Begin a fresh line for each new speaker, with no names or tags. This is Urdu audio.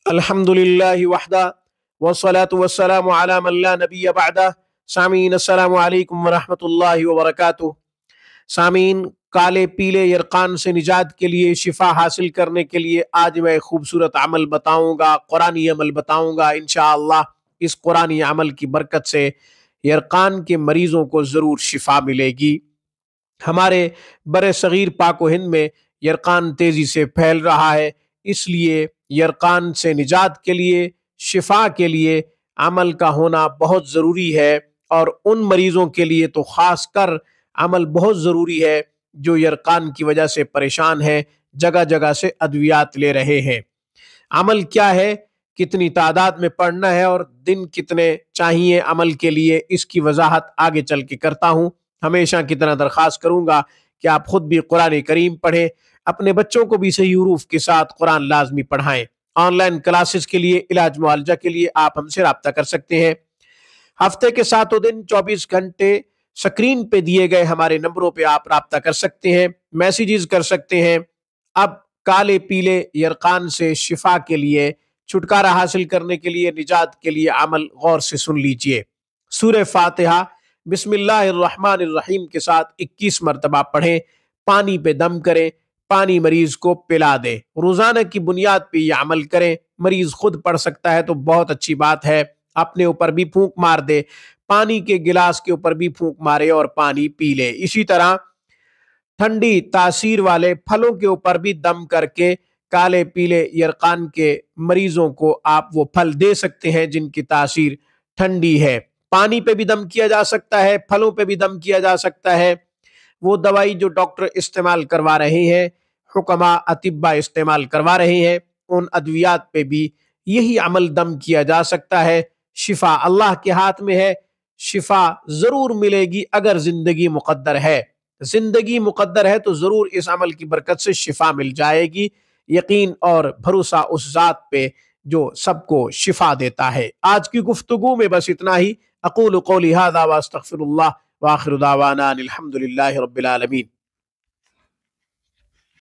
الحمدللہ وحدہ والصلاة والسلام علی من لا نبی بعدہ۔ سامعین السلام علیکم ورحمۃ اللہ وبرکاتہ۔ سامعین، کالے پیلے یرقان سے نجات کے لیے، شفا حاصل کرنے کے لیے آج میں خوبصورت عمل بتاؤں گا، قرآنی عمل بتاؤں گا۔ انشاءاللہ اس قرآنی عمل کی برکت سے یرقان کے مریضوں کو ضرور شفا ملے گی۔ ہمارے بر صغیر پاک و ہند میں یرقان تیزی سے پھیل رہا ہے، اس لیے یرقان سے نجات کے لیے، شفا کے لیے عمل کا ہونا بہت ضروری ہے، اور ان مریضوں کے لیے تو خاص کر عمل بہت ضروری ہے جو یرقان کی وجہ سے پریشان ہیں، جگہ جگہ سے ادویات لے رہے ہیں۔ عمل کیا ہے، کتنی تعداد میں پڑھنا ہے اور دن کتنے چاہیے عمل کے لیے، اس کی وضاحت آگے چل کے کرتا ہوں۔ ہمیشہ کی طرح درخواست کروں گا کہ آپ خود بھی قرآن کریم پڑھیں، اپنے بچوں کو بھی صحیح حروف کے ساتھ قرآن لازمی پڑھائیں۔ آن لائن کلاسز کے لیے، علاج معالجہ کے لیے آپ ہم سے رابطہ کر سکتے ہیں۔ ہفتے کے 7 دن 24 گھنٹے سکرین پہ دیے گئے ہمارے نمبروں پہ آپ رابطہ کر سکتے ہیں، میسیجز کر سکتے ہیں۔ اب کالے پیلے یرقان سے شفا کے لیے، چھٹکارا حاصل کرنے کے لیے، نجات کے لیے عمل غور سے سن لیجئے۔ سورہ فاتحہ بسم اللہ الرحمن الرحیم کے ساتھ 21 مرتبہ پڑھیں، پانی پہ دم کریں، پانی مریض کو پلا دیں۔ روزانہ کی بنیاد پہ یہ عمل کریں، مریض خود پڑھ سکتا ہے تو بہت اچھی بات ہے، اپنے اوپر بھی پھونک مار دے، پانی کے گلاس کے اوپر بھی پھونک مارے اور پانی پی لے۔ اسی طرح ٹھنڈی تاثیر والے پھلوں کے اوپر بھی دم کر کے کالے پیلے یرقان کے مریضوں کو آپ وہ پھل دے سکتے ہیں جن کی تاثیر ٹھنڈی ہے۔ پانی پہ بھی دم کیا جا سکتا ہے، پھلوں پہ بھی دم کیا جا سکتا ہے۔ وہ دوائی جو ڈاکٹر استعمال کروا رہے ہیں، حکماء اطباء استعمال کروا رہے ہیں، ان ادویات پہ بھی یہی عمل دم کیا جا سکتا ہے۔ شفا اللہ کے ہاتھ میں ہے، شفا ضرور ملے گی اگر زندگی مقدر ہے۔ زندگی مقدر ہے تو ضرور اس عمل کی برکت سے شفا مل جائے گی۔ یقین اور بھروسہ اس ذات پہ جو سب کو شفا دیتا ہے۔ آج کی گفتگو میں بس اتنا ہی۔ اقول قولی ھذا واستغفر اللہ، وآخر دعوانا الحمد للہ رب العالمین۔